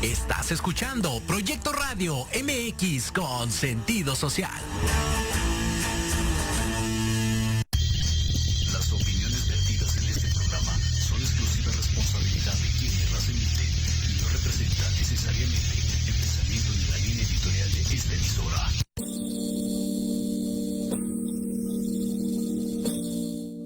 Estás escuchando Proyecto Radio MX con sentido social. Las opiniones vertidas en este programa son exclusiva responsabilidad de quienes las emiten y no representan necesariamente el pensamiento ni la línea editorial de esta emisora.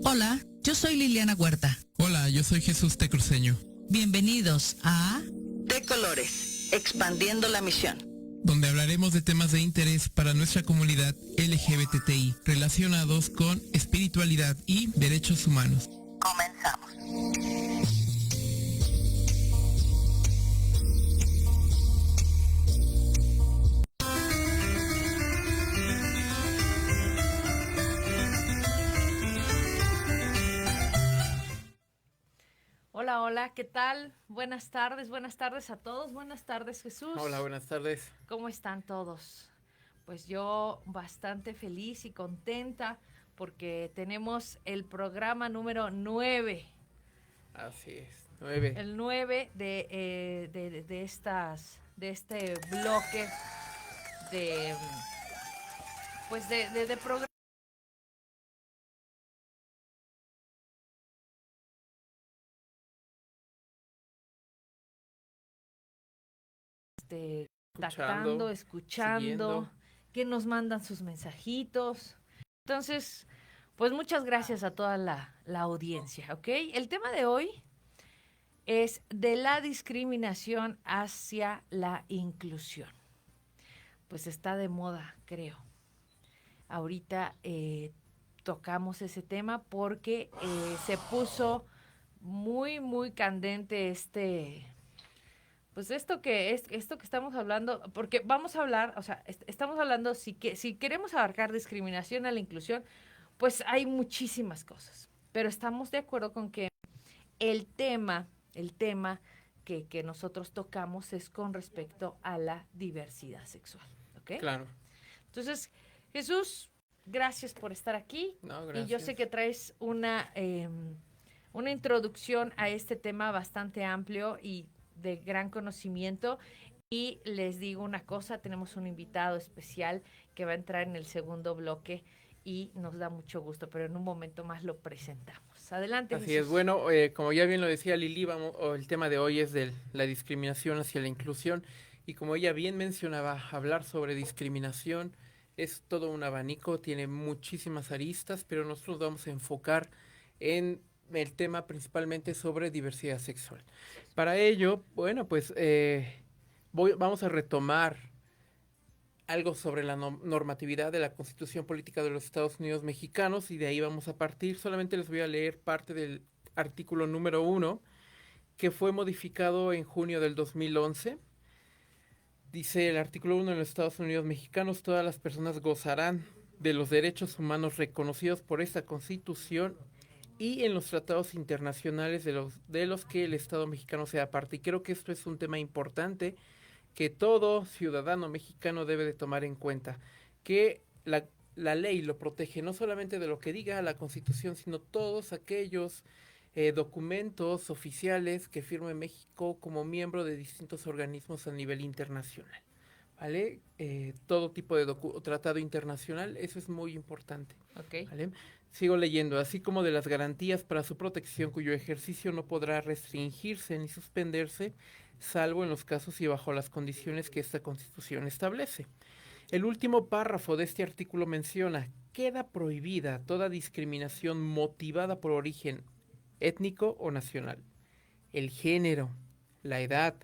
Hola, yo soy Liliana Huerta. Hola, yo soy Jesús T. Cruceño. Bienvenidos a De Colores, expandiendo la misión, donde hablaremos de temas de interés para nuestra comunidad LGBTI relacionados con espiritualidad y derechos humanos. Comenzamos. Hola, hola, ¿qué tal? Buenas tardes a todos. Buenas tardes, Jesús. Hola, buenas tardes. ¿Cómo están todos? Pues yo bastante feliz y contenta porque tenemos el programa número 9. Así es, 9. El 9 de este bloque de programa. Escuchando, que nos mandan sus mensajitos. Entonces, pues muchas gracias a toda la audiencia, ¿ok? El tema de hoy es de la discriminación hacia la inclusión. Pues está de moda, creo. Ahorita tocamos ese tema porque se puso muy, muy candente pues esto que estamos hablando, porque vamos a hablar, o sea, estamos hablando, si queremos abarcar discriminación a la inclusión, pues hay muchísimas cosas, pero estamos de acuerdo con que el tema que nosotros tocamos es con respecto a la diversidad sexual, ¿ok? Claro. Entonces, Jesús, gracias por estar aquí. No, gracias. Y yo sé que traes una introducción a este tema bastante amplio y de gran conocimiento, y les digo una cosa, tenemos un invitado especial que va a entrar en el segundo bloque y nos da mucho gusto, pero en un momento más lo presentamos. Adelante, Así Jesús. es, bueno, como ya bien lo decía Lili, el tema de hoy es de la discriminación hacia la inclusión, y como ella bien mencionaba, hablar sobre discriminación es todo un abanico, tiene muchísimas aristas, pero nosotros vamos a enfocar en el tema principalmente sobre diversidad sexual. Para ello, bueno, pues vamos a retomar algo sobre la normatividad de la Constitución Política de los Estados Unidos Mexicanos, y de ahí vamos a partir. Solamente les voy a leer parte del artículo número 1, que fue modificado en junio del 2011. Dice el artículo 1: en los Estados Unidos Mexicanos todas las personas gozarán de los derechos humanos reconocidos por esta Constitución y en los tratados internacionales de los que el Estado mexicano sea parte. Y creo que esto es un tema importante que todo ciudadano mexicano debe de tomar en cuenta, que la ley lo protege no solamente de lo que diga la Constitución, sino todos aquellos documentos oficiales que firme México como miembro de distintos organismos a nivel internacional. ¿vale? Todo tipo de tratado internacional, eso es muy importante. Ok. ¿Vale? Sigo leyendo, así como de las garantías para su protección cuyo ejercicio no podrá restringirse ni suspenderse, salvo en los casos y bajo las condiciones que esta Constitución establece. El último párrafo de este artículo menciona: queda prohibida toda discriminación motivada por origen étnico o nacional, el género, la edad,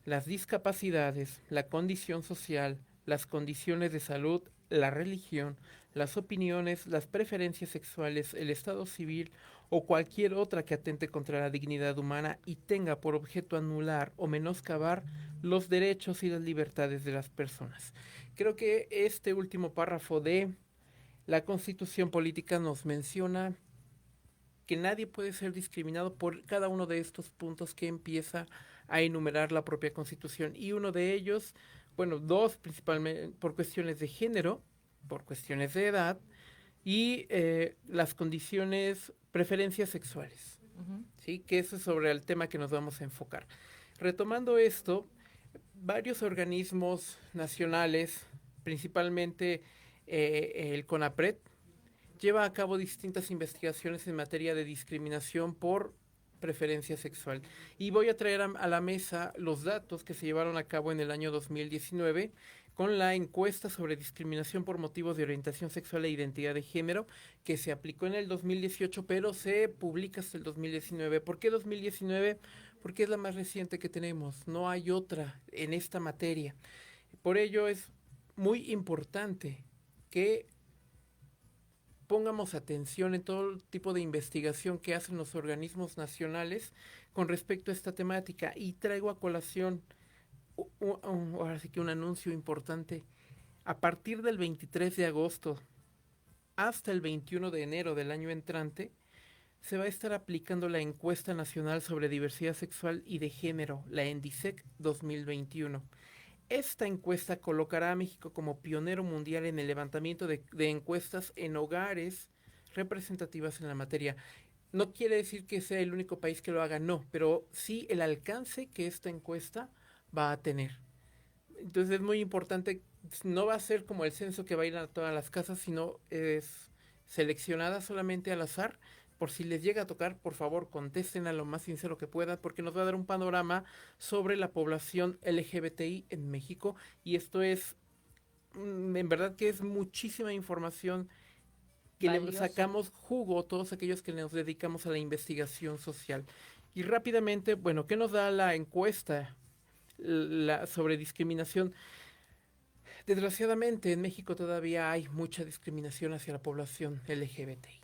las discapacidades, la condición social, las condiciones de salud, la religión, las opiniones, las preferencias sexuales, el estado civil o cualquier otra que atente contra la dignidad humana y tenga por objeto anular o menoscabar los derechos y las libertades de las personas. Creo que este último párrafo de la Constitución Política nos menciona que nadie puede ser discriminado por cada uno de estos puntos que empieza a enumerar la propia Constitución. Y uno de ellos, bueno, dos principalmente por cuestiones de género, por cuestiones de edad y las condiciones, preferencias sexuales. Ujú. ¿Sí? Que eso es sobre el tema que nos vamos a enfocar. Retomando esto, varios organismos nacionales, principalmente el CONAPRED, lleva a cabo distintas investigaciones en materia de discriminación por preferencia sexual. Y voy a traer a la mesa los datos que se llevaron a cabo en el año 2019 con la encuesta sobre discriminación por motivos de orientación sexual e identidad de género, que se aplicó en el 2018, pero se publica hasta el 2019. ¿Por qué 2019? Porque es la más reciente que tenemos, no hay otra en esta materia. Por ello es muy importante que pongamos atención en todo tipo de investigación que hacen los organismos nacionales con respecto a esta temática. Y traigo a colación ahora sí que un anuncio importante. A partir del 23 de agosto hasta el 21 de enero del año entrante, se va a estar aplicando la encuesta nacional sobre diversidad sexual y de género, la ENDISEC 2021. Esta encuesta colocará a México como pionero mundial en el levantamiento de encuestas en hogares representativas en la materia. No quiere decir que sea el único país que lo haga, no, pero sí el alcance que esta encuesta va a tener. Entonces es muy importante, no va a ser como el censo que va a ir a todas las casas, sino es seleccionada solamente al azar. Por si les llega a tocar, por favor, contesten a lo más sincero que puedan, porque nos va a dar un panorama sobre la población LGBTI en México. Y esto es, en verdad que es muchísima información que le sacamos jugo todos aquellos que nos dedicamos a la investigación social. Y rápidamente, bueno, ¿qué nos da la encuesta sobre discriminación? Desgraciadamente, en México todavía hay mucha discriminación hacia la población LGBTI.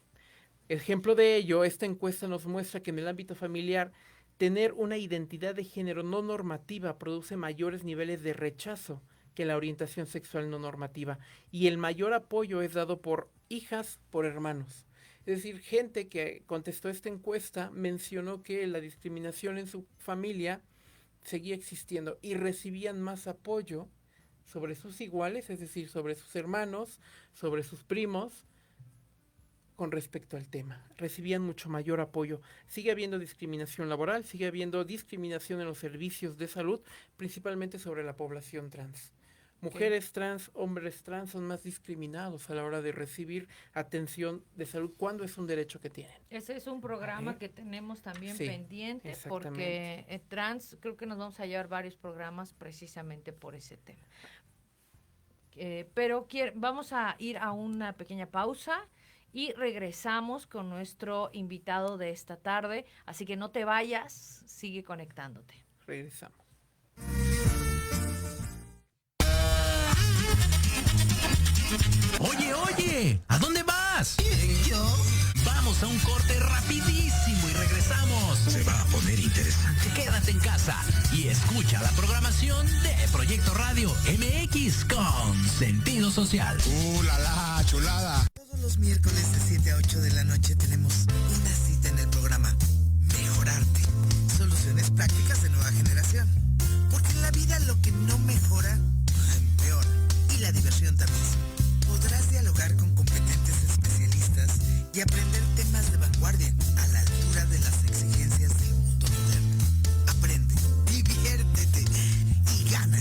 Ejemplo de ello, esta encuesta nos muestra que en el ámbito familiar, tener una identidad de género no normativa produce mayores niveles de rechazo que la orientación sexual no normativa, y el mayor apoyo es dado por hijas, por hermanos. Es decir, gente que contestó esta encuesta mencionó que la discriminación en su familia seguía existiendo y recibían más apoyo sobre sus iguales, es decir, sobre sus hermanos, sobre sus primos, con respecto al tema. Recibían mucho mayor apoyo. Sigue habiendo discriminación laboral, sigue habiendo discriminación en los servicios de salud, principalmente sobre la población trans. Mujeres trans, hombres trans son más discriminados a la hora de recibir atención de salud cuando es un derecho que tienen. Ese es un programa que tenemos también pendiente, porque trans, creo que nos vamos a llevar varios programas precisamente por ese tema. Pero vamos a ir a una pequeña pausa y regresamos con nuestro invitado de esta tarde. Así que no te vayas, sigue conectándote. Regresamos. Oye, ¿a dónde vas? ¿Yo? Vamos a un corte rapidísimo y regresamos. Se va a poner interesante. Quédate en casa y escucha la programación de Proyecto Radio MX con sentido social. La chulada. Todos los miércoles de 7 a 8 de la noche tenemos una cita en el programa Mejorarte. Soluciones prácticas de nueva generación. Porque en la vida lo que no mejora, empeora. Y la diversión también. Podrás dialogar con competentes especialistas y aprender temas de vanguardia a la altura de las exigencias del mundo moderno. Aprende, diviértete y gana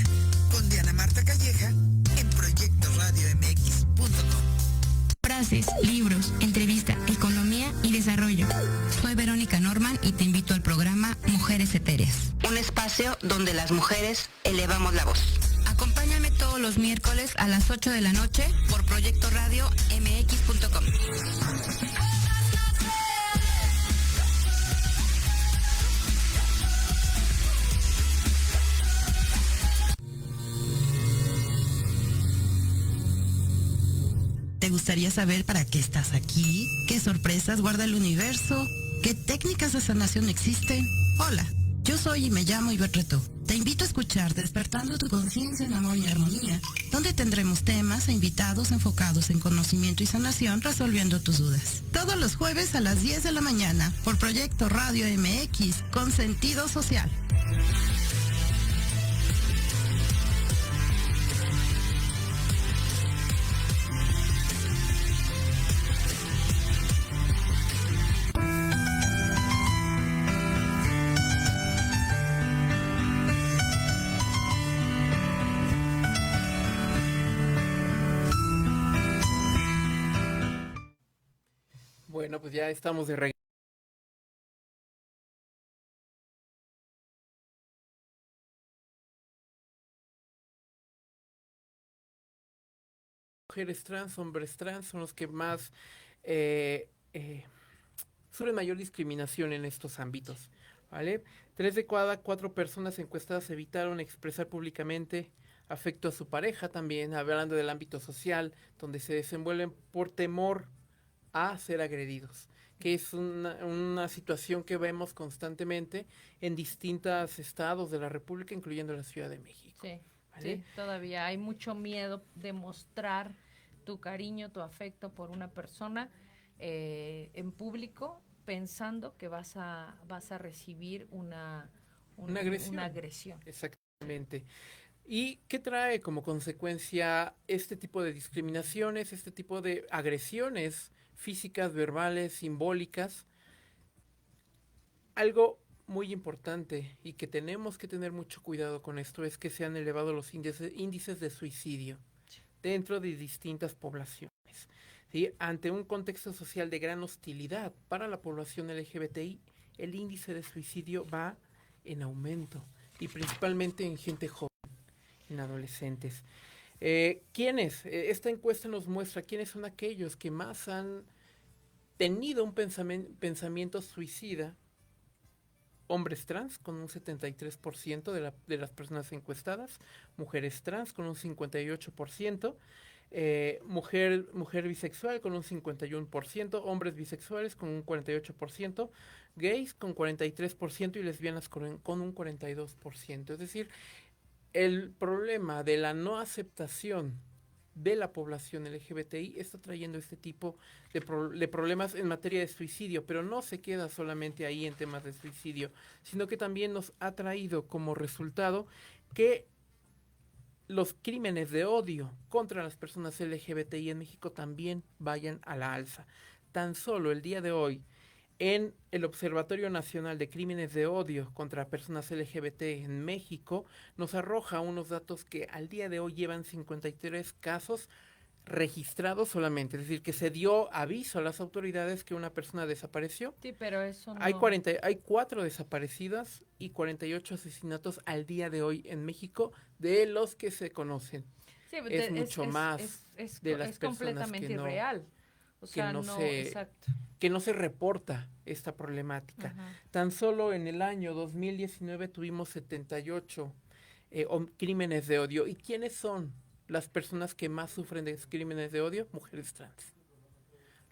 con Diana Marta Calleja clases, libros, entrevista, economía y desarrollo. Soy Verónica Norman y te invito al programa Mujeres Etéreas. Un espacio donde las mujeres elevamos la voz. Acompáñame todos los miércoles a las 8 de la noche por Proyecto Radio MX.com. ¿Te gustaría saber para qué estás aquí? ¿Qué sorpresas guarda el universo? ¿Qué técnicas de sanación existen? Hola, yo soy y me llamo Ivette Retó. Te invito a escuchar Despertando tu conciencia en amor y armonía, donde tendremos temas e invitados enfocados en conocimiento y sanación, resolviendo tus dudas. Todos los jueves a las 10 de la mañana por Proyecto Radio MX con sentido social. Bueno, pues ya estamos de regreso. Mujeres trans, hombres trans son los que más sufren mayor discriminación en estos ámbitos, ¿vale? 3 de cada 4 personas encuestadas evitaron expresar públicamente afecto a su pareja también, hablando del ámbito social, donde se desenvuelven por temor a ser agredidos, que es una situación que vemos constantemente en distintos estados de la República, incluyendo la Ciudad de México. Sí, ¿vale? sí, todavía hay mucho miedo de mostrar tu cariño, tu afecto por una persona en público, pensando que vas a recibir una agresión. Exactamente. ¿Y qué trae como consecuencia este tipo de discriminaciones, este tipo de agresiones físicas, verbales, simbólicas? Algo muy importante y que tenemos que tener mucho cuidado con esto es que se han elevado los índices de suicidio dentro de distintas poblaciones. ¿Sí? Ante un contexto social de gran hostilidad para la población LGBTI, el índice de suicidio va en aumento y principalmente en gente joven, en adolescentes. ¿Quiénes? Esta encuesta nos muestra quiénes son aquellos que más han tenido un pensamiento suicida. Hombres trans con un 73% de las personas encuestadas, mujeres trans con un 58%, mujer bisexual con un 51%, hombres bisexuales con un 48%, gays con 43% y lesbianas con un 42%. Es decir, el problema de la no aceptación de la población LGBTI está trayendo este tipo de problemas en materia de suicidio, pero no se queda solamente ahí en temas de suicidio, sino que también nos ha traído como resultado que los crímenes de odio contra las personas LGBTI en México también vayan a la alza. Tan solo el día de hoy, en el Observatorio Nacional de Crímenes de Odio contra Personas LGBT en México, nos arroja unos datos que al día de hoy llevan 53 casos registrados solamente, es decir, que se dio aviso a las autoridades que una persona desapareció. Sí, pero eso no... Hay 4 desaparecidas y 48 asesinatos al día de hoy en México de los que se conocen. Sí, es mucho más de las personas completamente que no, irreal. O sea, exacto. Que no se reporta esta problemática. Ajá. Tan solo en el año 2019 tuvimos 78 crímenes de odio. ¿Y quiénes son las personas que más sufren de crímenes de odio? Mujeres trans.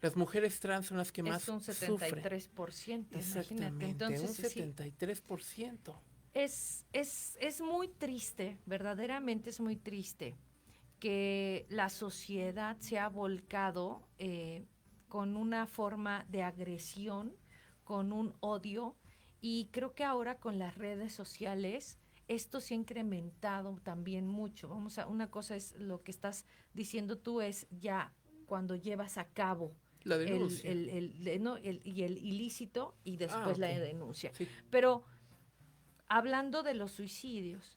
Las mujeres trans son las que más sufren. Es un 73%, Exactamente, imagínate. Entonces, un 73%. Es muy triste, verdaderamente es muy triste que la sociedad se ha volcado con una forma de agresión, con un odio, y creo que ahora con las redes sociales esto se ha incrementado también mucho. Una cosa es lo que estás diciendo tú, es ya cuando llevas a cabo la denuncia. y el ilícito y después la denuncia. Sí. Pero hablando de los suicidios,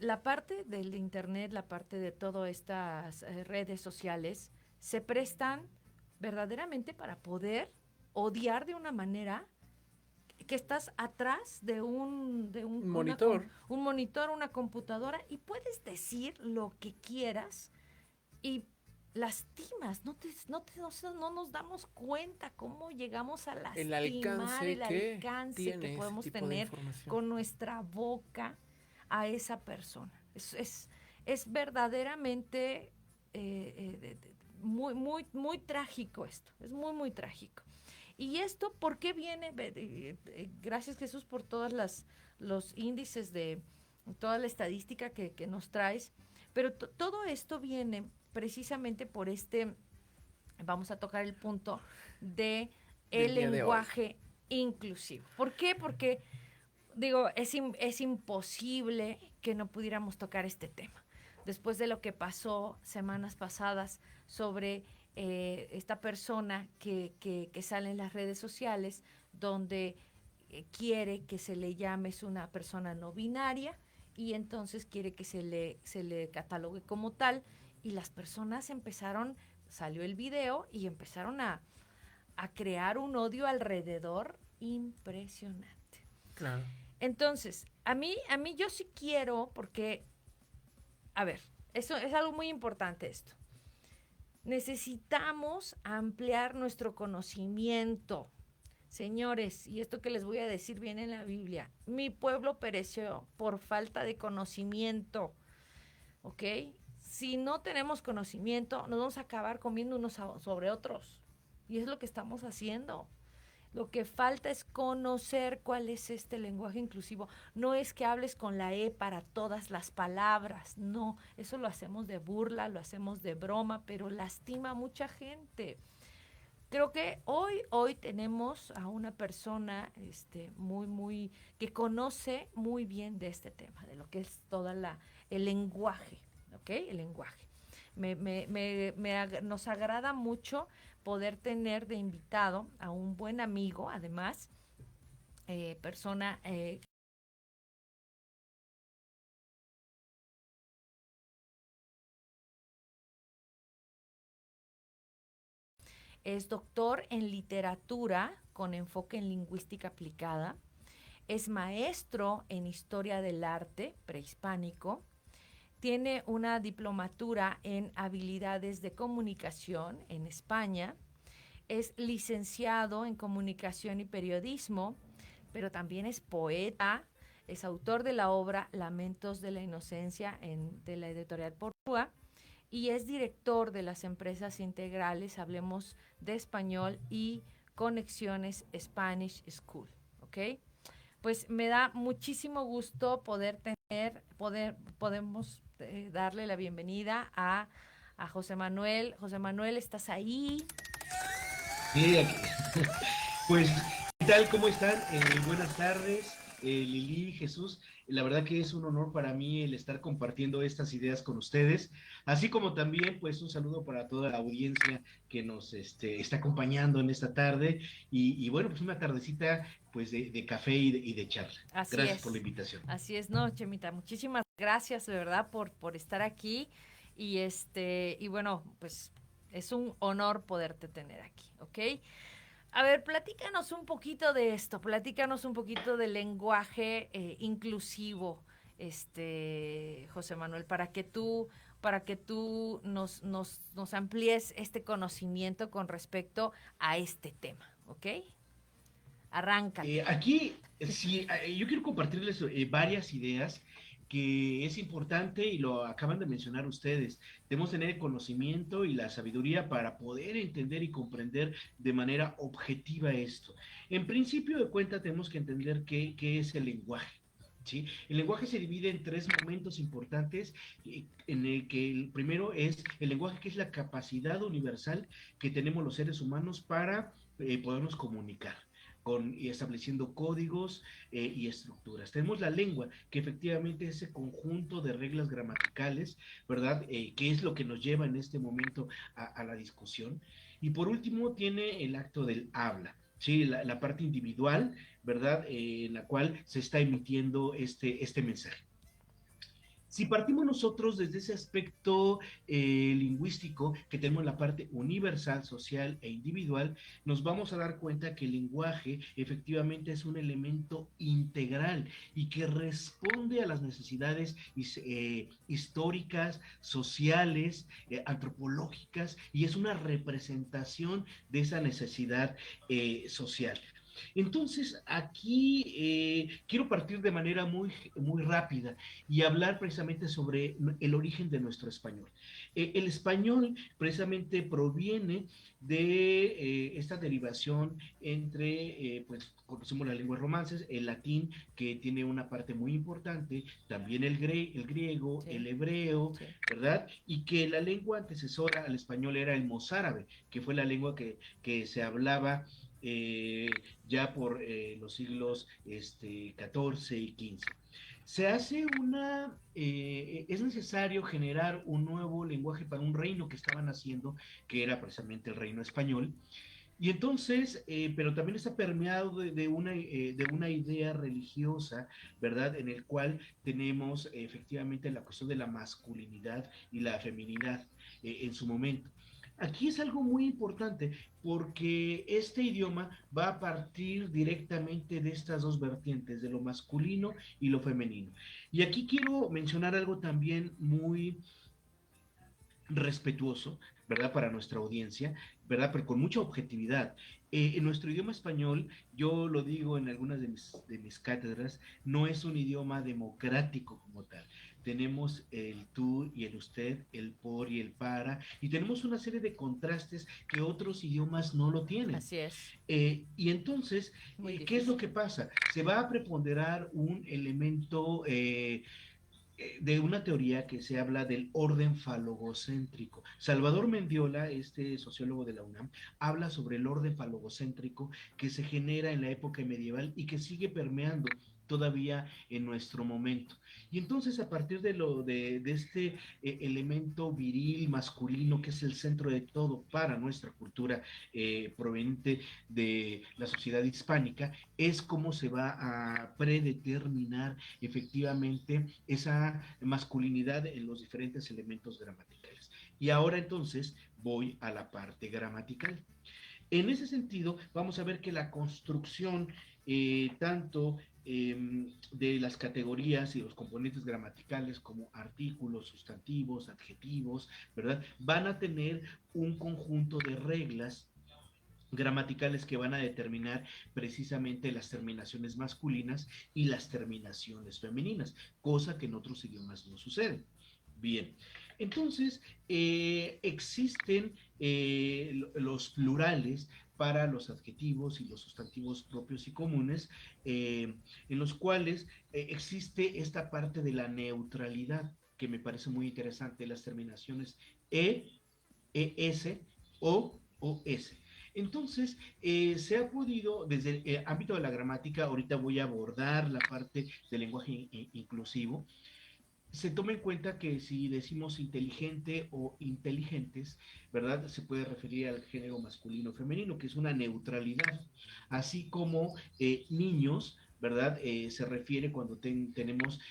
la parte del internet, la parte de todas estas redes sociales, se prestan verdaderamente para poder odiar de una manera que estás atrás de un monitor. Un monitor, una computadora, y puedes decir lo que quieras y lastimas, no nos damos cuenta cómo llegamos a lastimar, el alcance que podemos tener con nuestra boca a esa persona. Es verdaderamente muy trágico esto, es muy trágico. Y esto, ¿por qué viene? Gracias, Jesús, por todos los índices de toda la estadística que nos traes, pero todo esto viene precisamente por vamos a tocar el punto de el lenguaje inclusivo. ¿Por qué? Porque, digo, es imposible que no pudiéramos tocar este tema. Después de lo que pasó semanas pasadas sobre esta persona que sale en las redes sociales, donde quiere que se le llame, es una persona no binaria, y entonces quiere que se le catalogue como tal, y las personas salió el video y empezaron a crear un odio alrededor impresionante. Claro. Entonces, a mí yo sí quiero, porque, a ver, eso es algo muy importante esto. Necesitamos ampliar nuestro conocimiento. Señores, y esto que les voy a decir viene en la Biblia. Mi pueblo pereció por falta de conocimiento. ¿Ok? Si no tenemos conocimiento, nos vamos a acabar comiendo unos sobre otros. Y es lo que estamos haciendo. Lo que falta es conocer cuál es este lenguaje inclusivo. No es que hables con la E para todas las palabras, no. Eso lo hacemos de burla, lo hacemos de broma, pero lastima a mucha gente. Creo que hoy tenemos a una persona que conoce muy bien de este tema, de lo que es el lenguaje, ¿ok? El lenguaje. Nos agrada mucho poder tener de invitado a un buen amigo, además, persona es doctor en literatura con enfoque en lingüística aplicada, es maestro en historia del arte prehispánico, tiene una diplomatura en habilidades de comunicación en España, es licenciado en comunicación y periodismo, pero también es poeta, es autor de la obra Lamentos de la Inocencia de la editorial Porrúa, y es director de las empresas integrales Hablemos de Español y Conexiones Spanish School, ¿ok? Pues me da muchísimo gusto podemos darle la bienvenida a José Manuel. José Manuel, ¿estás ahí? Sí, pues, ¿qué tal? ¿Cómo están? Buenas tardes, Lili, Jesús. La verdad que es un honor para mí el estar compartiendo estas ideas con ustedes, así como también, pues, un saludo para toda la audiencia que nos está acompañando en esta tarde, y bueno, pues una tardecita, pues, de café y de charla. Gracias por la invitación. Así es, no, Chemita, muchísimas gracias, de verdad, por estar aquí, y bueno, pues, es un honor poderte tener aquí, ¿ok? A ver, platícanos un poquito de esto, platícanos un poquito del lenguaje inclusivo, José Manuel, para que tú nos amplíes este conocimiento con respecto a este tema, ¿ok? Arráncate. Aquí, sí, yo quiero compartirles varias ideas que es importante, y lo acaban de mencionar ustedes. Debemos tener el conocimiento y la sabiduría para poder entender y comprender de manera objetiva esto. En principio de cuenta, tenemos que entender qué es el lenguaje. ¿Sí? El lenguaje se divide en tres momentos importantes, en el que el primero es el lenguaje, que es la capacidad universal que tenemos los seres humanos para podernos comunicar, y estableciendo códigos y estructuras. Tenemos la lengua, que efectivamente es ese conjunto de reglas gramaticales, ¿verdad? Que es lo que nos lleva en este momento a la discusión. Y por último tiene el acto del habla, ¿sí? La parte individual, ¿verdad? En la cual se está emitiendo este mensaje. Si partimos nosotros desde ese aspecto lingüístico, que tenemos la parte universal, social e individual, nos vamos a dar cuenta que el lenguaje efectivamente es un elemento integral y que responde a las necesidades históricas, sociales, antropológicas, y es una representación de esa necesidad social. Entonces, aquí quiero partir de manera muy rápida y hablar precisamente sobre el origen de nuestro español. El español precisamente proviene de esta derivación entre, pues conocemos las lenguas romances, el latín, que tiene una parte muy importante, también el griego, sí, el hebreo, sí, ¿verdad? Y que la lengua antecesora al español era el mozárabe, que fue la lengua que se hablaba ya por los siglos XIV y XV. Se hace es necesario generar un nuevo lenguaje para un reino que estaban haciendo, que era precisamente el reino español. Y entonces, pero también está permeado de una idea religiosa, ¿verdad? En el cual tenemos efectivamente la cuestión de la masculinidad y la feminidad en su momento. Aquí es algo muy importante porque este idioma va a partir directamente de estas dos vertientes, de lo masculino y lo femenino. Y aquí quiero mencionar algo también muy respetuoso, ¿verdad? Para nuestra audiencia, ¿verdad? Pero con mucha objetividad. En nuestro idioma español, yo lo digo en algunas de mis cátedras, no es un idioma democrático como tal. Tenemos el tú y el usted, el por y el para, y tenemos una serie de contrastes que otros idiomas no lo tienen. Así es. Y entonces, ¿qué es lo que pasa? Se va a preponderar un elemento de una teoría que se habla del orden falogocéntrico. Salvador Mendiola, este sociólogo de la UNAM, habla sobre el orden falogocéntrico que se genera en la época medieval y que sigue permeando todavía en nuestro momento. Y entonces, a partir de este elemento viril, masculino, que es el centro de todo para nuestra cultura proveniente de la sociedad hispánica, es como se va a predeterminar efectivamente esa masculinidad en los diferentes elementos gramaticales. Y ahora entonces voy a la parte gramatical. En ese sentido, vamos a ver que la construcción tanto de las categorías y los componentes gramaticales como artículos, sustantivos, adjetivos, ¿verdad? Van a tener un conjunto de reglas gramaticales que van a determinar precisamente las terminaciones masculinas y las terminaciones femeninas, cosa que en otros idiomas no sucede. Bien, entonces existen los plurales para los adjetivos y los sustantivos propios y comunes, en los cuales existe esta parte de la neutralidad, que me parece muy interesante, las terminaciones es, o, os. Entonces, se ha podido, desde el ámbito de la gramática, ahorita voy a abordar la parte del lenguaje inclusivo, se toma en cuenta que si decimos inteligente o inteligentes, ¿verdad? Se puede referir al género masculino o femenino, que es una neutralidad, así como niños, ¿verdad? Se refiere cuando tenemos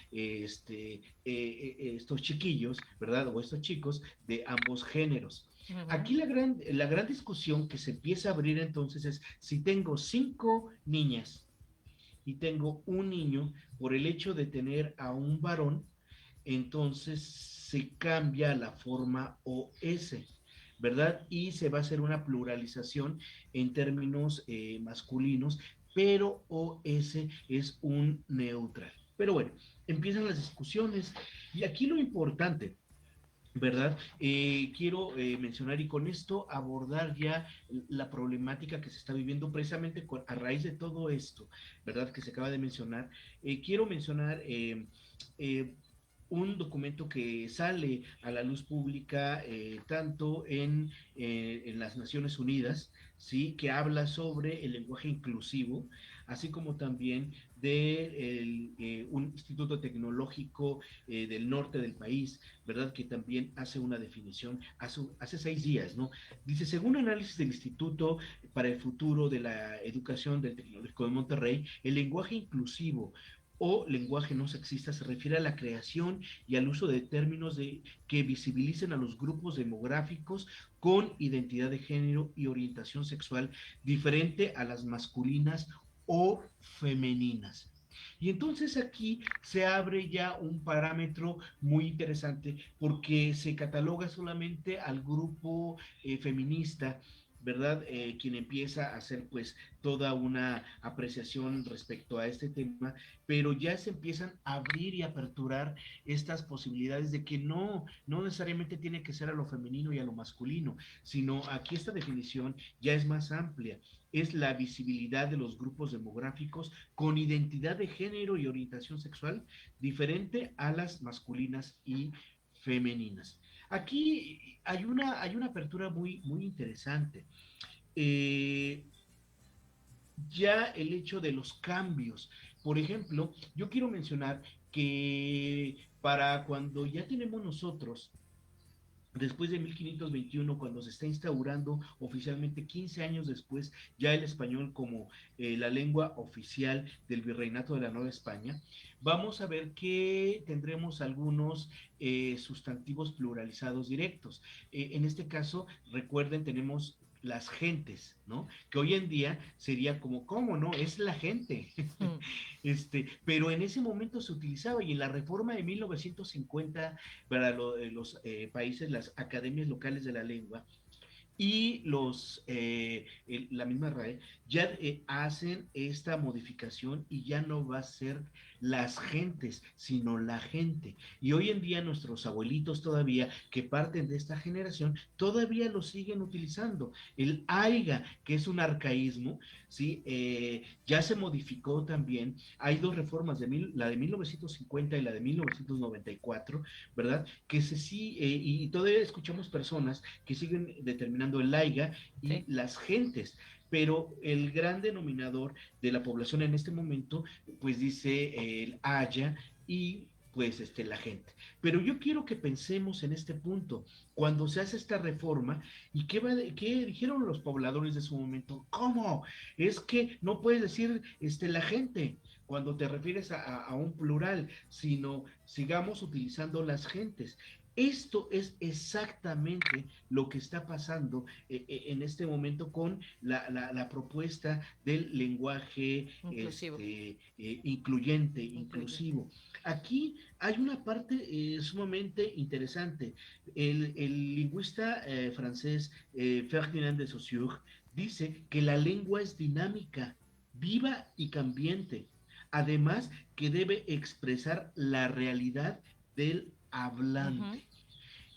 estos chiquillos, ¿verdad? O estos chicos de ambos géneros. Uh-huh. Aquí la gran discusión que se empieza a abrir entonces es si tengo 5 niñas y tengo un niño, por el hecho de tener a un varón, entonces se cambia la forma OS, ¿verdad? Y se va a hacer una pluralización en términos masculinos, pero OS es un neutral. Pero bueno, empiezan las discusiones y aquí lo importante, ¿verdad? Quiero mencionar y con esto abordar ya la problemática que se está viviendo precisamente a raíz de todo esto, ¿verdad? Que se acaba de mencionar. Quiero mencionar un documento que sale a la luz pública tanto en las Naciones Unidas, ¿sí? Que habla sobre el lenguaje inclusivo, así como también de un instituto tecnológico del norte del país, ¿verdad? Que también hace una definición hace 6 días, ¿no? Dice, según análisis del Instituto para el Futuro de la Educación del Tecnológico de Monterrey, el lenguaje inclusivo o lenguaje no sexista se refiere a la creación y al uso de términos que visibilicen a los grupos demográficos con identidad de género y orientación sexual diferente a las masculinas o femeninas. Y entonces aquí se abre ya un parámetro muy interesante porque se cataloga solamente al grupo feminista, ¿verdad? Quien empieza a hacer pues toda una apreciación respecto a este tema, pero ya se empiezan a abrir y aperturar estas posibilidades de que no necesariamente tiene que ser a lo femenino y a lo masculino, sino aquí esta definición ya es más amplia. Es la visibilidad de los grupos demográficos con identidad de género y orientación sexual diferente a las masculinas y femeninas. Aquí hay una apertura muy interesante. Ya el hecho de los cambios. Por ejemplo, yo quiero mencionar que para cuando ya tenemos nosotros, después de 1521, cuando se está instaurando oficialmente 15 años después, ya el español como la lengua oficial del Virreinato de la Nueva España, vamos a ver que tendremos algunos sustantivos pluralizados directos. En este caso, recuerden, tenemos las gentes, ¿no? Que hoy en día sería como, ¿cómo no? Es la gente. Pero en ese momento se utilizaba y en la reforma de 1950 para los países, las academias locales de la lengua y la misma RAE ya hacen esta modificación y ya no va a ser las gentes, sino la gente. Y hoy en día nuestros abuelitos todavía, que parten de esta generación, todavía lo siguen utilizando. El aiga, que es un arcaísmo, ¿sí? Ya se modificó también. Hay dos reformas, la de 1950 y la de 1994, ¿verdad? Que y todavía escuchamos personas que siguen determinando el aiga y sí, las gentes, pero el gran denominador de la población en este momento, pues dice el haya y pues la gente. Pero yo quiero que pensemos en este punto, cuando se hace esta reforma, ¿y qué dijeron los pobladores de su momento? ¿Cómo? Es que no puedes decir la gente cuando te refieres a un plural, sino sigamos utilizando las gentes. Esto es exactamente lo que está pasando en este momento con la propuesta del lenguaje incluyente, inclusivo. Aquí hay una parte sumamente interesante. El lingüista francés Ferdinand de Saussure dice que la lengua es dinámica, viva y cambiante. Además, que debe expresar la realidad del hablante. Uh-huh.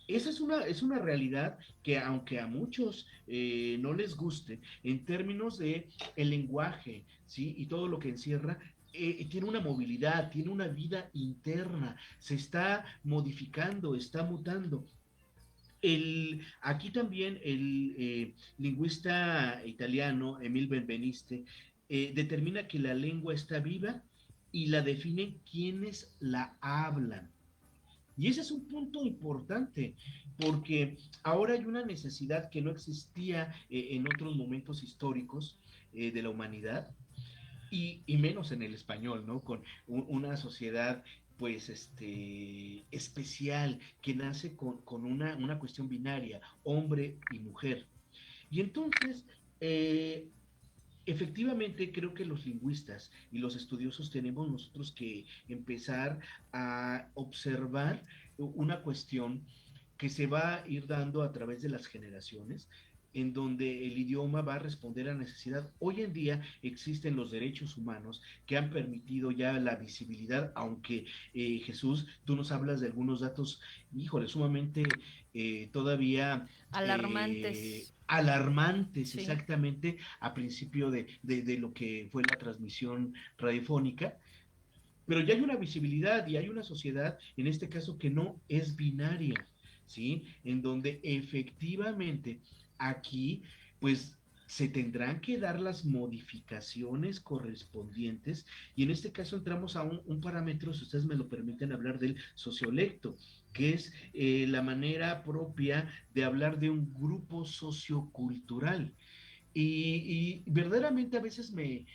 Esa es una realidad que, aunque a muchos no les guste, en términos de el lenguaje, ¿sí? Y todo lo que encierra, tiene una movilidad, tiene una vida interna, se está modificando, está mutando. Aquí también el lingüista italiano Emil Benveniste determina que la lengua está viva y la define quienes la hablan. Y ese es un punto importante, porque ahora hay una necesidad que no existía en otros momentos históricos de la humanidad, y menos en el español, ¿no? Con una sociedad pues especial que nace con una cuestión binaria, hombre y mujer. Y entonces, efectivamente, creo que los lingüistas y los estudiosos tenemos nosotros que empezar a observar una cuestión que se va a ir dando a través de las generaciones, en donde el idioma va a responder a necesidad. Hoy en día existen los derechos humanos que han permitido ya la visibilidad, aunque Jesús, tú nos hablas de algunos datos, híjole, sumamente todavía alarmantes, sí, exactamente, a principio de lo que fue la transmisión radiofónica. Pero ya hay una visibilidad y hay una sociedad, en este caso, que no es binaria, ¿sí? En donde efectivamente aquí, pues, se tendrán que dar las modificaciones correspondientes, y en este caso entramos a un parámetro, si ustedes me lo permiten, hablar del sociolecto, que es la manera propia de hablar de un grupo sociocultural. Y verdaderamente a veces me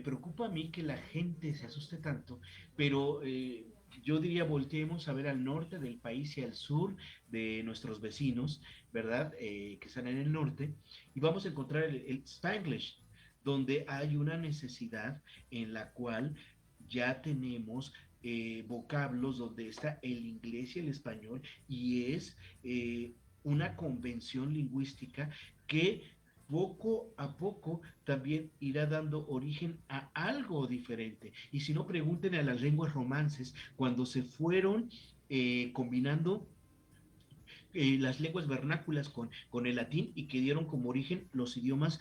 preocupa a mí que la gente se asuste tanto, pero yo diría volteemos a ver al norte del país y al sur de nuestros vecinos, ¿verdad? Que están en el norte, y vamos a encontrar el Spanglish, donde hay una necesidad en la cual ya tenemos vocablos donde está el inglés y el español, y es una convención lingüística que poco a poco también irá dando origen a algo diferente. Y si no, pregunten a las lenguas romances cuando se fueron combinando las lenguas vernáculas con el latín y que dieron como origen los idiomas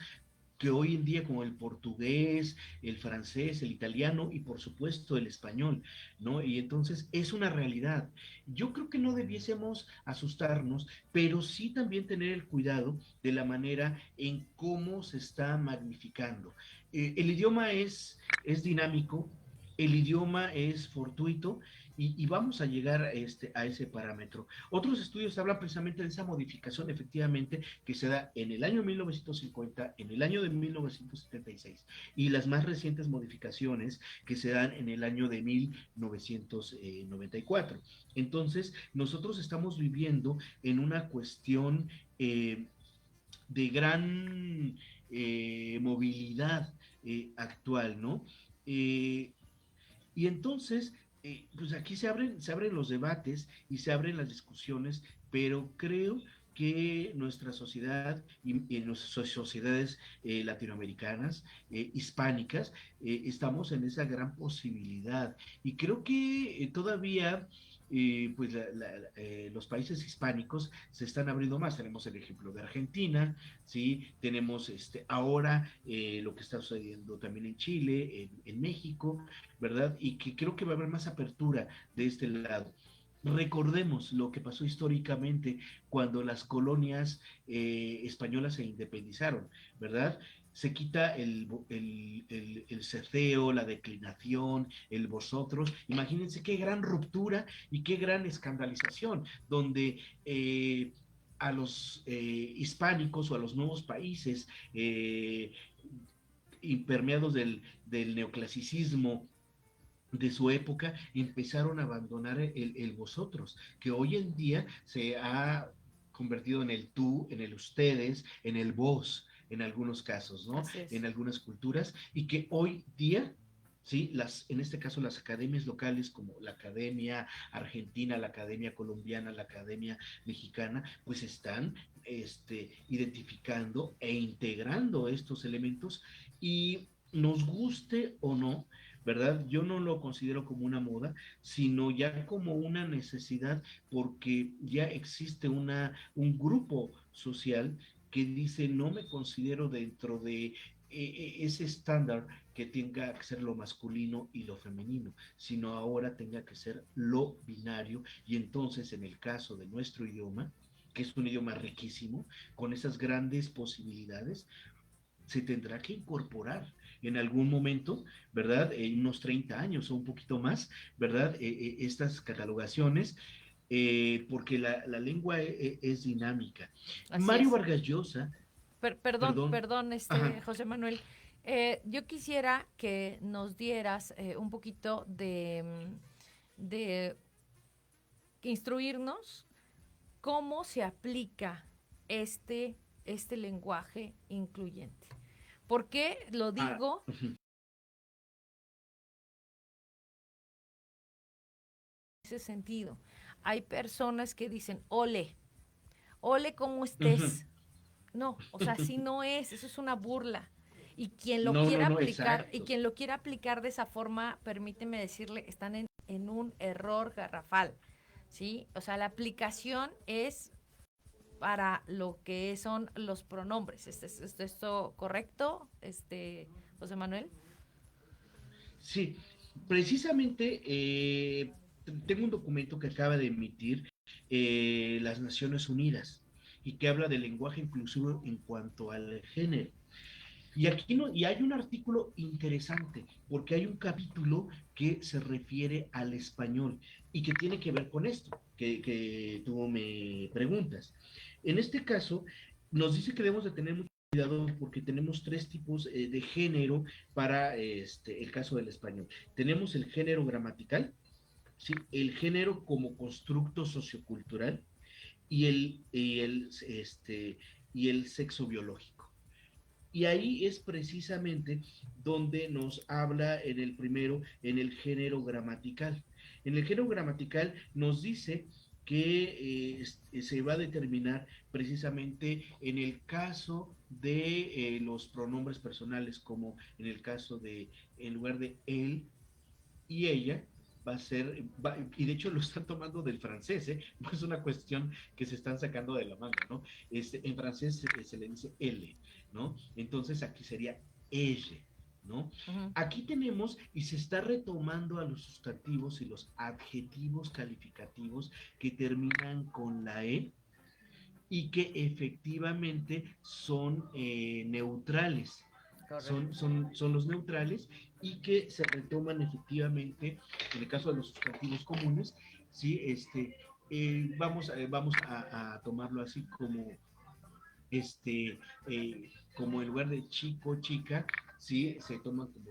que hoy en día como el portugués, el francés, el italiano y por supuesto el español, ¿no? Y entonces es una realidad. Yo creo que no debiésemos asustarnos, pero sí también tener el cuidado de la manera en cómo se está magnificando. El idioma es dinámico, el idioma es fortuito y vamos a llegar a ese parámetro. Otros estudios hablan precisamente de esa modificación efectivamente que se da en el año 1950, en el año de 1976 y las más recientes modificaciones que se dan en el año de 1994. Entonces, nosotros estamos viviendo en una cuestión de gran movilidad actual, ¿no? Y entonces, pues aquí se abren los debates y se abren las discusiones, pero creo que nuestra sociedad y nuestras sociedades latinoamericanas, hispánicas, estamos en esa gran posibilidad. Y creo que todavía pues los países hispánicos se están abriendo más. Tenemos el ejemplo de Argentina, ¿sí? Tenemos ahora lo que está sucediendo también en Chile, en México, ¿verdad? Y que creo que va a haber más apertura de este lado. Recordemos lo que pasó históricamente cuando las colonias españolas se independizaron, ¿verdad? Se quita el cefeo, la declinación, el vosotros. Imagínense qué gran ruptura y qué gran escandalización, donde a los hispánicos o a los nuevos países impermeados del neoclasicismo de su época, empezaron a abandonar el vosotros, que hoy en día se ha convertido en el tú, en el ustedes, en el vos, en algunos casos, ¿no? En algunas culturas, y que hoy día, ¿sí? En este caso las academias locales como la Academia Argentina, la Academia Colombiana, la Academia Mexicana, pues están identificando e integrando estos elementos y nos guste o no, ¿verdad? Yo no lo considero como una moda, sino ya como una necesidad porque ya existe un grupo social que dice no me considero dentro de ese estándar que tenga que ser lo masculino y lo femenino, sino ahora tenga que ser lo binario y entonces en el caso de nuestro idioma, que es un idioma riquísimo, con esas grandes posibilidades, se tendrá que incorporar en algún momento, ¿verdad? En unos 30 años o un poquito más, ¿verdad? Estas catalogaciones, porque la lengua es dinámica. Así Mario es. Vargas Llosa. Perdón, José Manuel. Yo quisiera que nos dieras un poquito de instruirnos cómo se aplica este lenguaje incluyente. ¿Por qué lo digo? En ese sentido, hay personas que dicen, ole, ¿cómo estés? No, o sea, así no es, eso es una burla. Y quien lo quiera aplicar, exacto. Y quien lo quiera aplicar de esa forma, permíteme decirle, están en un error garrafal, ¿sí? O sea, la aplicación es para lo que son los pronombres. ¿Es esto correcto, José Manuel? Sí, precisamente tengo un documento que acaba de emitir las Naciones Unidas y que habla del lenguaje inclusivo en cuanto al género. Y aquí y hay un artículo interesante, porque hay un capítulo que se refiere al español y que tiene que ver con esto que tú me preguntas. En este caso, nos dice que debemos de tener mucho cuidado porque tenemos 3 tipos de género para el caso del español. Tenemos el género gramatical, ¿sí? El género como constructo sociocultural y el sexo biológico. Y ahí es precisamente donde nos habla en el primero, en el género gramatical. En el género gramatical nos dice que se va a determinar precisamente en el caso de los pronombres personales, como en el caso de, en lugar de él y ella, va a ser, y de hecho lo están tomando del francés, no es una cuestión que se están sacando de la manga, ¿no? En francés se le dice elle, ¿no? Entonces aquí sería elle, ¿no? Uh-huh. Aquí tenemos, y se está retomando a los sustantivos y los adjetivos calificativos que terminan con la E y que efectivamente son neutrales. Son los neutrales y que se retoman efectivamente en el caso de los sustantivos comunes, ¿sí? Vamos a tomarlo así como como en lugar de chico, chica, sí, se toma como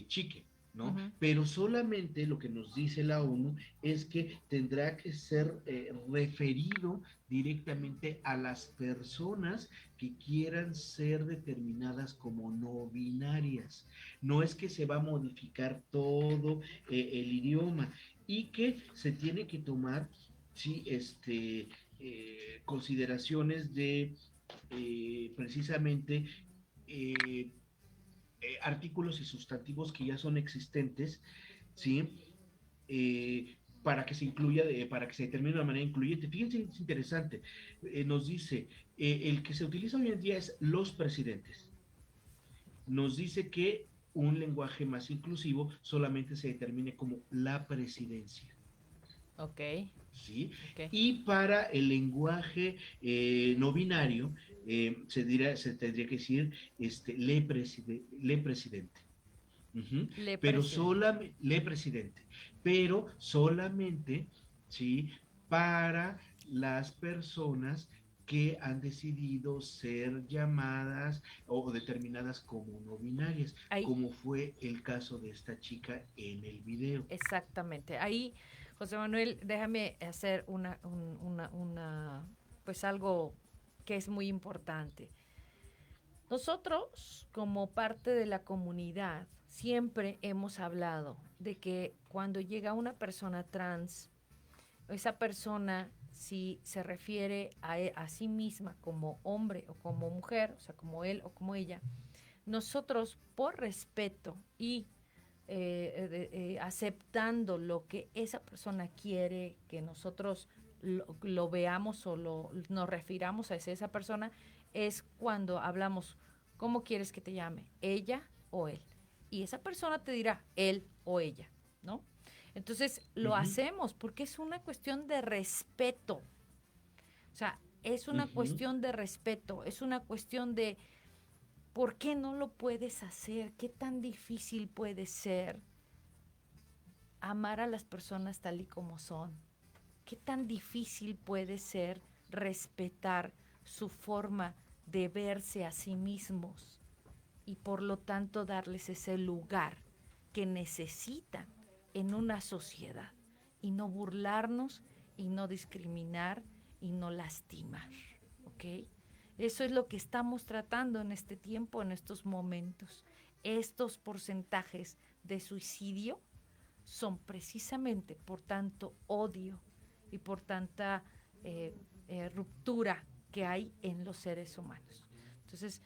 chique, ¿no? Uh-huh. Pero solamente lo que nos dice la ONU es que tendrá que ser referido directamente a las personas que quieran ser determinadas como no binarias. No es que se va a modificar todo el idioma y que se tiene que tomar, sí, consideraciones de precisamente artículos y sustantivos que ya son existentes, ¿sí? Para que se incluya, para que se determine de una manera incluyente. Fíjense, es interesante. Nos dice, el que se utiliza hoy en día es los presidentes. Nos dice que un lenguaje más inclusivo solamente se determine como la presidencia. Ok. ¿Sí? Okay. Y para el lenguaje no binario se tendría que decir le presidente. Uh-huh. Le presidente. Pero solamente, ¿sí? Para las personas que han decidido ser llamadas o determinadas como no binarias, ahí, como fue el caso de esta chica en el video. Exactamente. Ahí, José Manuel, déjame hacer pues algo que es muy importante. Nosotros, como parte de la comunidad, siempre hemos hablado de que cuando llega una persona trans, esa persona, si se refiere a sí misma como hombre o como mujer, o sea, como él o como ella, nosotros, por respeto y aceptando lo que esa persona quiere que nosotros lo veamos o nos refiramos a esa persona, es cuando hablamos, ¿cómo quieres que te llame? ¿Ella o él? Y esa persona te dirá él o ella, ¿no? Entonces lo hacemos porque es una cuestión de respeto. O sea, es una cuestión de respeto, es una cuestión de ¿por qué no lo puedes hacer? ¿Qué tan difícil puede ser amar a las personas tal y como son? ¿Qué tan difícil puede ser respetar su forma de verse a sí mismos y por lo tanto darles ese lugar que necesitan en una sociedad y no burlarnos y no discriminar y no lastimar, ¿ok? Eso es lo que estamos tratando en este tiempo, en estos momentos. Estos porcentajes de suicidio son precisamente por tanto odio y por tanta ruptura que hay en los seres humanos. Entonces,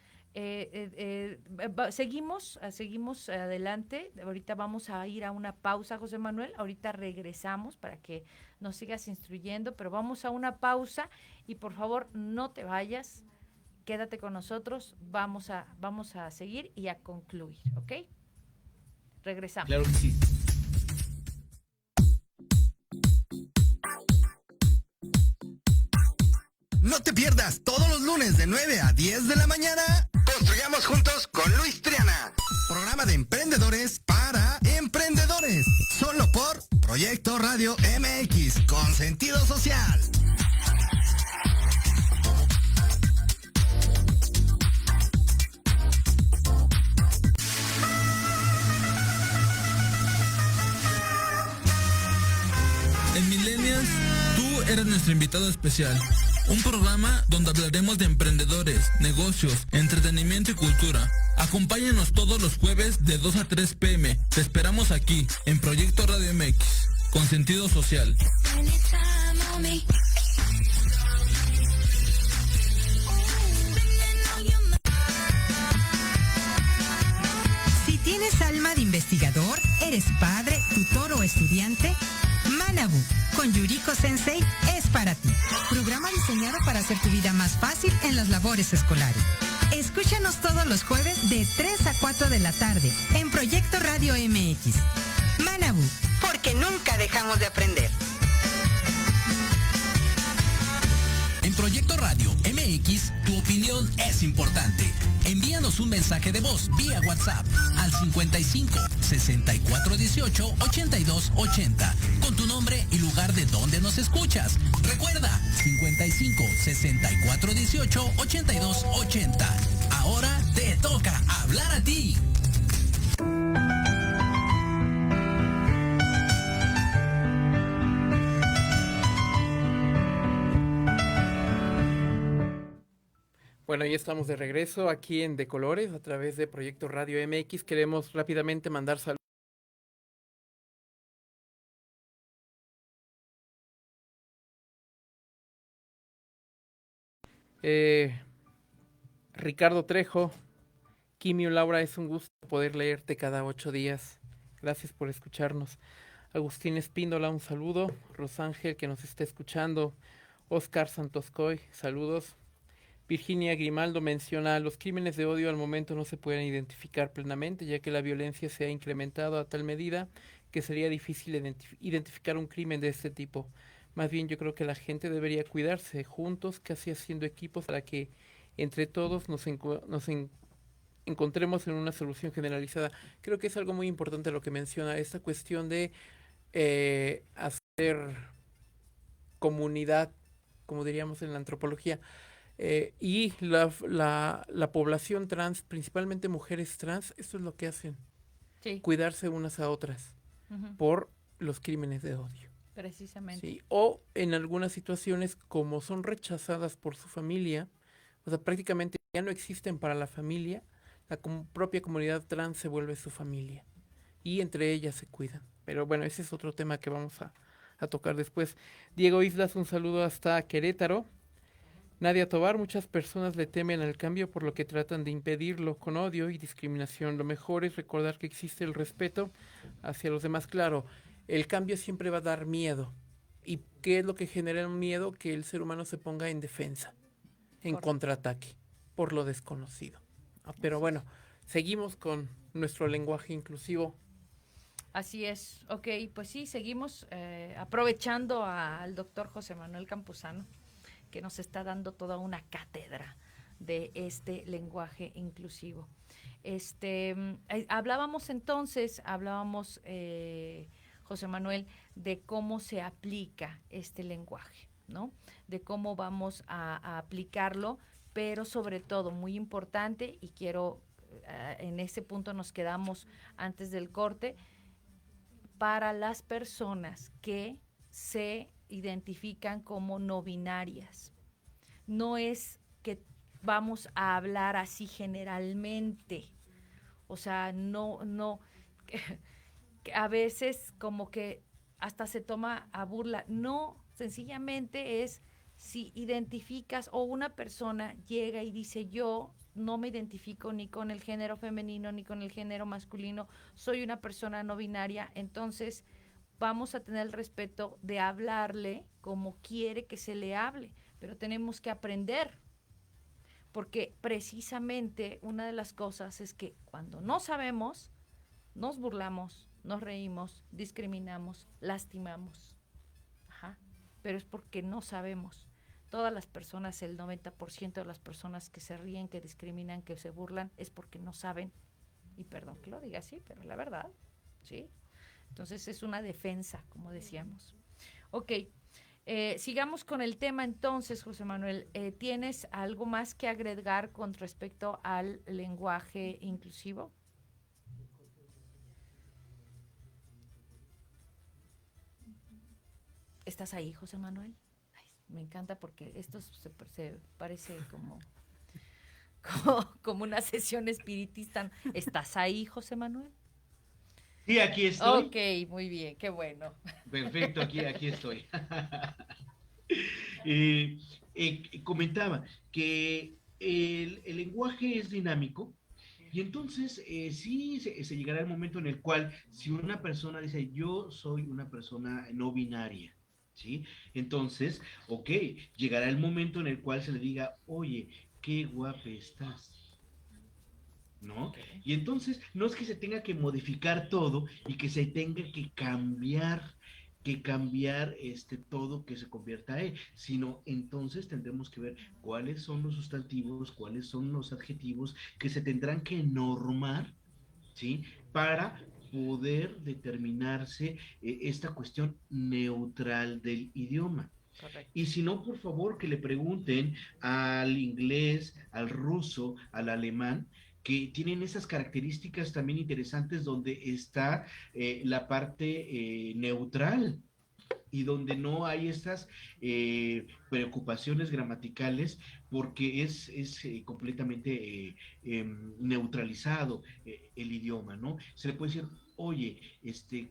seguimos adelante. Ahorita vamos a ir a una pausa, José Manuel. Ahorita regresamos para que nos sigas instruyendo, pero vamos a una pausa y por favor no te vayas. Quédate con nosotros, vamos a seguir y a concluir, ¿ok? Regresamos. Claro que sí. No te pierdas todos los lunes de 9 a 10 de la mañana. Construyamos juntos con Luis Triana. Programa de emprendedores para emprendedores. Solo por Proyecto Radio MX con sentido social. eres nuestro invitado especial. Un programa donde hablaremos de emprendedores, negocios, entretenimiento y cultura. Acompáñanos todos los jueves de 2 a 3 p.m. Te esperamos aquí, en Proyecto Radio MX, con sentido social. Si tienes alma de investigador, eres padre, tutor o estudiante, Manabu con Yuriko Sensei es para ti. Programa diseñado para hacer tu vida más fácil en las labores escolares. Escúchanos todos los jueves de 3 a 4 de la tarde en Proyecto Radio MX. Manabu, Porque nunca dejamos de aprender. En Proyecto Radio MX, tu opinión es importante. Envíanos un mensaje de voz vía WhatsApp al 55 64 18 82 80 con tu nombre y lugar de donde nos escuchas. Recuerda, 55 64 18 82 80. Ahora te toca hablar a ti. Bueno, ya estamos de regreso aquí en De Colores a través de Proyecto Radio MX. Queremos rápidamente mandar saludos. Ricardo Trejo, Kimio Laura, es un gusto poder leerte cada 8 días. Gracias por escucharnos. Agustín Espíndola, un saludo. Rosángel, que nos está escuchando. Oscar Santoscoy, saludos. Virginia Grimaldo menciona, los crímenes de odio al momento no se pueden identificar plenamente, ya que la violencia se ha incrementado a tal medida que sería difícil identificar un crimen de este tipo. Más bien yo creo que la gente debería cuidarse juntos, casi haciendo equipos para que entre todos encontremos en una solución generalizada. Creo que es algo muy importante lo que menciona, esta cuestión de hacer comunidad, como diríamos en la antropología, y la población trans, principalmente mujeres trans, esto es lo que hacen, Sí. cuidarse unas a otras por los crímenes de odio. Precisamente. ¿Sí? O en algunas situaciones, como son rechazadas por su familia, o sea, prácticamente ya no existen para la familia, la propia comunidad trans se vuelve su familia y entre ellas se cuidan. Pero bueno, ese es otro tema que vamos a tocar después. Diego Islas, un saludo hasta Querétaro. Nadia Tobar, muchas personas le temen al cambio por lo que tratan de impedirlo con odio y discriminación. Lo mejor es recordar que existe el respeto hacia los demás. Claro, el cambio siempre va a dar miedo. ¿Y qué es lo que genera el miedo? Que el ser humano se ponga en defensa, en contraataque, por lo desconocido. Pero bueno, seguimos con nuestro lenguaje inclusivo. Así es. Ok, pues sí, seguimos aprovechando al doctor José Manuel Campuzano, que nos está dando toda una cátedra de este lenguaje inclusivo. Hablábamos entonces, José Manuel, de cómo se aplica este lenguaje, ¿no? De cómo vamos a aplicarlo, pero sobre todo, muy importante, y quiero, en ese punto nos quedamos antes del corte, para las personas que se identifican como no binarias. No es que vamos a hablar así generalmente, o sea, no, que a veces como que hasta se toma a burla. No, sencillamente es si identificas o una persona llega y dice yo no me identifico ni con el género femenino ni con el género masculino, soy una persona no binaria, entonces vamos a tener el respeto de hablarle como quiere que se le hable, pero tenemos que aprender, porque precisamente una de las cosas es que cuando no sabemos, nos burlamos, nos reímos, discriminamos, lastimamos. Ajá. Pero es porque no sabemos. Todas las personas, el 90% de las personas que se ríen, que discriminan, que se burlan, es porque no saben. Y perdón que lo diga así, pero la verdad, ¿sí? Entonces es una defensa, como decíamos. Ok, sigamos con el tema entonces, José Manuel. ¿Tienes algo más que agregar con respecto al lenguaje inclusivo? ¿Estás ahí, José Manuel? me encanta porque esto se parece como una sesión espiritista. ¿Estás ahí, José Manuel? Sí, aquí estoy. Ok, muy bien, qué bueno. Perfecto, aquí estoy. Comentaba que el lenguaje es dinámico y entonces sí se llegará el momento en el cual si una persona dice yo soy una persona no binaria, ¿sí? Entonces, ok, llegará el momento en el cual se le diga, oye, qué guapa estás, ¿no? Okay. Y entonces no es que se tenga que modificar todo y que se tenga que cambiar todo que se convierta a él, sino entonces tendremos que ver cuáles son los sustantivos, cuáles son los adjetivos que se tendrán que normar, ¿sí? Para poder determinarse esta cuestión neutral del idioma. Correcto. Y si no, por favor, que le pregunten al inglés, al ruso, al alemán, que tienen esas características también interesantes donde está la parte neutral y donde no hay estas preocupaciones gramaticales porque es completamente neutralizado el idioma, ¿no? Se le puede decir, oye,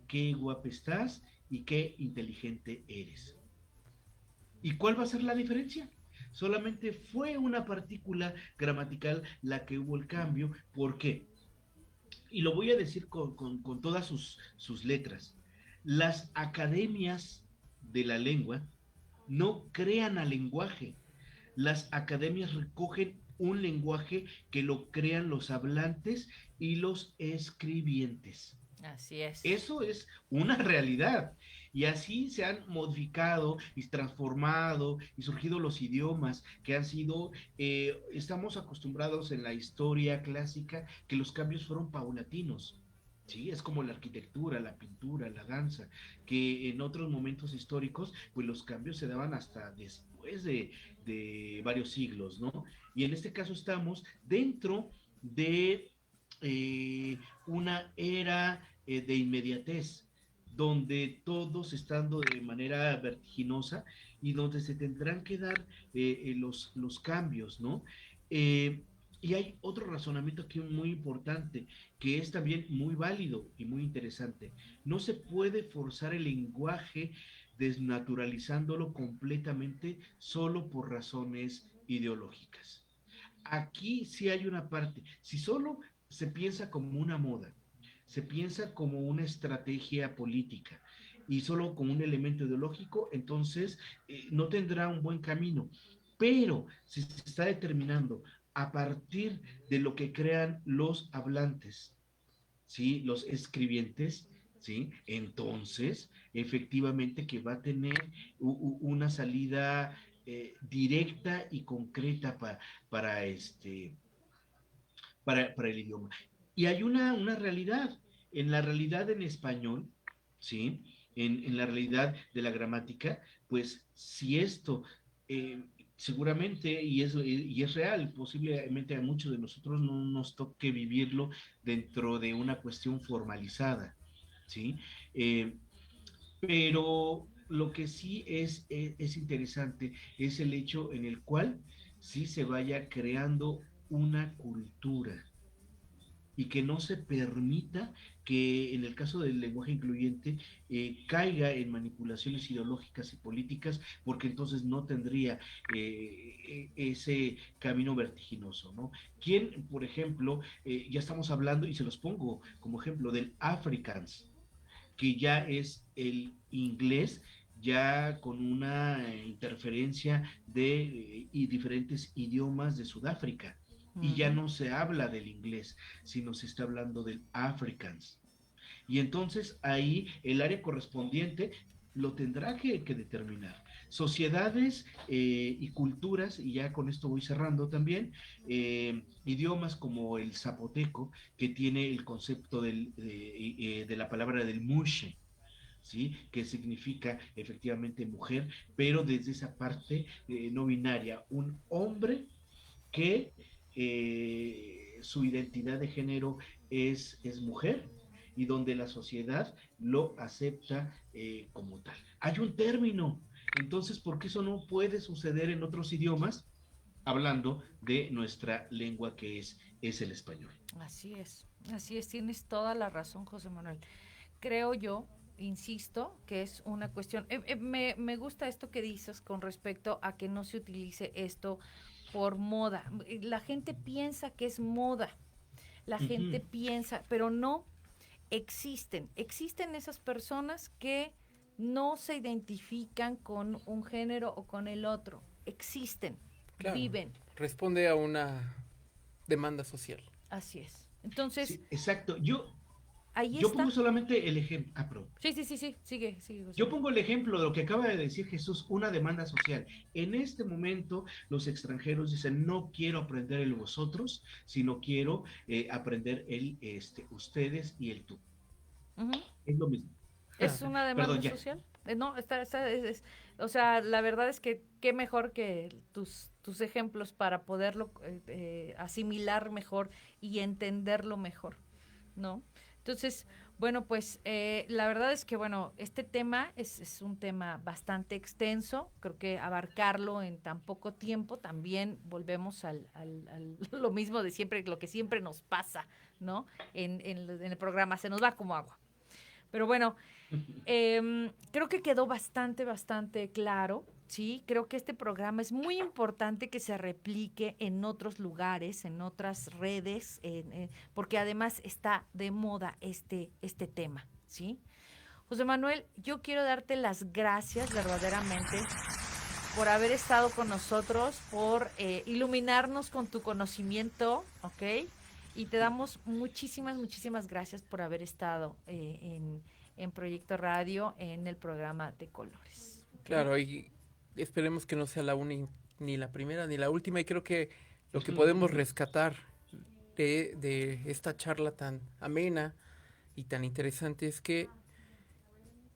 qué guapa estás y qué inteligente eres. ¿Y cuál va a ser la diferencia? Solamente fue una partícula gramatical la que hubo el cambio. ¿Por qué? Y lo voy a decir con todas sus letras. Las academias de la lengua no crean al lenguaje. Las academias recogen un lenguaje que lo crean los hablantes y los escribientes. Así es. Eso es una realidad. Y así se han modificado y transformado y surgido los idiomas que han sido, estamos acostumbrados en la historia clásica que los cambios fueron paulatinos. Sí, es como la arquitectura, la pintura, la danza, que en otros momentos históricos, pues los cambios se daban hasta después de varios siglos, ¿no? Y en este caso estamos dentro de una era de inmediatez, donde todos estando de manera vertiginosa y donde se tendrán que dar los cambios, ¿no? Y hay otro razonamiento aquí muy importante, que es también muy válido y muy interesante. No se puede forzar el lenguaje desnaturalizándolo completamente solo por razones ideológicas. Aquí sí hay una parte, si solo se piensa como una moda, se piensa como una estrategia política y solo como un elemento ideológico, entonces no tendrá un buen camino. Pero si se está determinando a partir de lo que crean los hablantes, ¿sí? Los escribientes, ¿sí? Entonces, efectivamente que va a tener una salida directa y concreta para el idioma. Y hay una realidad, en la realidad en español, ¿sí? En la realidad de la gramática, pues si esto seguramente, y es real, posiblemente a muchos de nosotros no nos toque vivirlo dentro de una cuestión formalizada, ¿sí? Pero lo que sí es interesante es el hecho en el cual sí se vaya creando una cultura y que no se permita que en el caso del lenguaje incluyente caiga en manipulaciones ideológicas y políticas, porque entonces no tendría ese camino vertiginoso, ¿no? ¿Quién, por ejemplo, ya estamos hablando, y se los pongo como ejemplo, del Afrikaans, que ya es el inglés, ya con una interferencia de diferentes idiomas de Sudáfrica? Y ya no se habla del inglés, sino se está hablando del Afrikaans. Y entonces ahí el área correspondiente lo tendrá que determinar. Sociedades y culturas, y ya con esto voy cerrando también, idiomas como el zapoteco, que tiene el concepto de la palabra del mushe, ¿sí? Que significa efectivamente mujer, pero desde esa parte no binaria, un hombre que su identidad de género es mujer y donde la sociedad lo acepta como tal. Hay un término Entonces, ¿por qué eso no puede suceder en otros idiomas? Hablando de nuestra lengua que es el español. Así es, tienes toda la razón, José Manuel. Creo yo, insisto, que es una cuestión, me gusta esto que dices con respecto a que no se utilice esto por moda. La gente piensa que es moda, la gente piensa, pero no, existen esas personas que no se identifican con un género o con el otro, existen. Claro, viven. Responde a una demanda social. Así es. Entonces. Sí, exacto. Yo pongo solamente el ejemplo. Sí. Sigue. Yo pongo el ejemplo de lo que acaba de decir Jesús, una demanda social. En este momento, los extranjeros dicen: no quiero aprender el vosotros, sino quiero aprender el ustedes y el tú. Es lo mismo. ¿Es una demanda social? No, o sea, la verdad es que qué mejor que tus ejemplos para poderlo asimilar mejor y entenderlo mejor, ¿no? Entonces, bueno, pues la verdad es que, bueno, este tema es un tema bastante extenso. Creo que abarcarlo en tan poco tiempo también volvemos al lo mismo de siempre, lo que siempre nos pasa, ¿no? En el programa, se nos va como agua. Pero bueno, creo que quedó bastante claro, ¿sí? Creo que este programa es muy importante que se replique en otros lugares, en otras redes, porque además está de moda este tema, ¿sí? José Manuel, yo quiero darte las gracias verdaderamente por haber estado con nosotros, por iluminarnos con tu conocimiento, ¿ok? Y te damos muchísimas gracias por haber estado en Proyecto Radio, en el programa de Colores. Claro, y esperemos que no sea ni la primera ni la última, y creo que lo que podemos rescatar de esta charla tan amena y tan interesante es que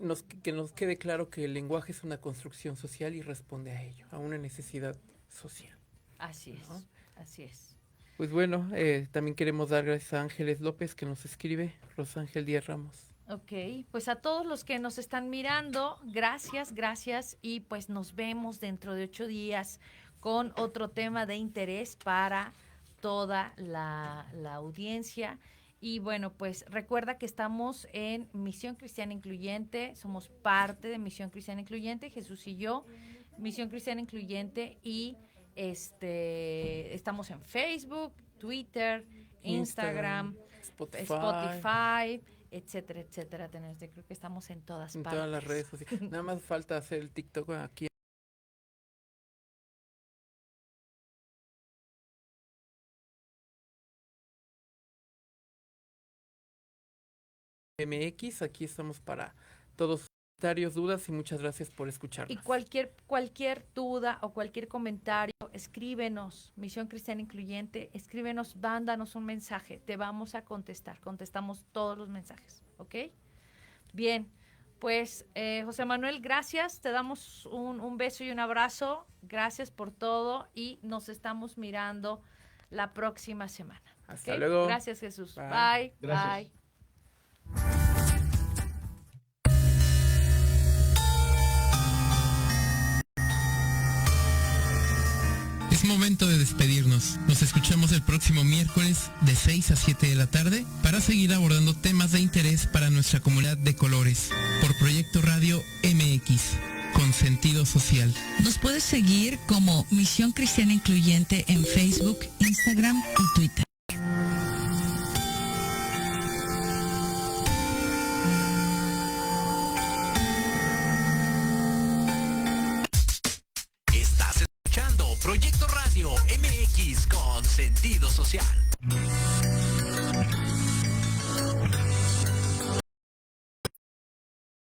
nos quede claro que el lenguaje es una construcción social y responde a ello, a una necesidad social. Así es, ¿no? Así es. Pues bueno, también queremos dar gracias a Ángeles López, que nos escribe, Rosángel Díaz Ramos. Ok, pues a todos los que nos están mirando, gracias, y pues nos vemos dentro de 8 días con otro tema de interés para toda la audiencia. Y bueno, pues recuerda que estamos en Misión Cristiana Incluyente, somos parte de Misión Cristiana Incluyente, Jesús y yo, Misión Cristiana Incluyente, y estamos en Facebook, Twitter, Instagram, Spotify, etcétera. Creo que estamos en todas partes. En todas las redes sociales. Nada más falta hacer el TikTok aquí. MX, aquí estamos para todos comentarios, dudas, y muchas gracias por escucharnos. Y cualquier duda o cualquier comentario, escríbenos, Misión Cristiana Incluyente, escríbenos, mándanos un mensaje, te vamos a contestamos todos los mensajes, ¿ok? Bien, pues José Manuel, gracias, te damos un beso y un abrazo, gracias por todo y nos estamos mirando la próxima semana. Hasta luego. Gracias, Jesús. Bye. Gracias. Bye. Es momento de despedirnos. Nos escuchamos el próximo miércoles de 6 a 7 de la tarde para seguir abordando temas de interés para nuestra comunidad de colores por Proyecto Radio MX, con sentido social. Nos puedes seguir como Misión Cristiana Incluyente en Facebook, Instagram y Twitter. Proyecto Radio MX con sentido social.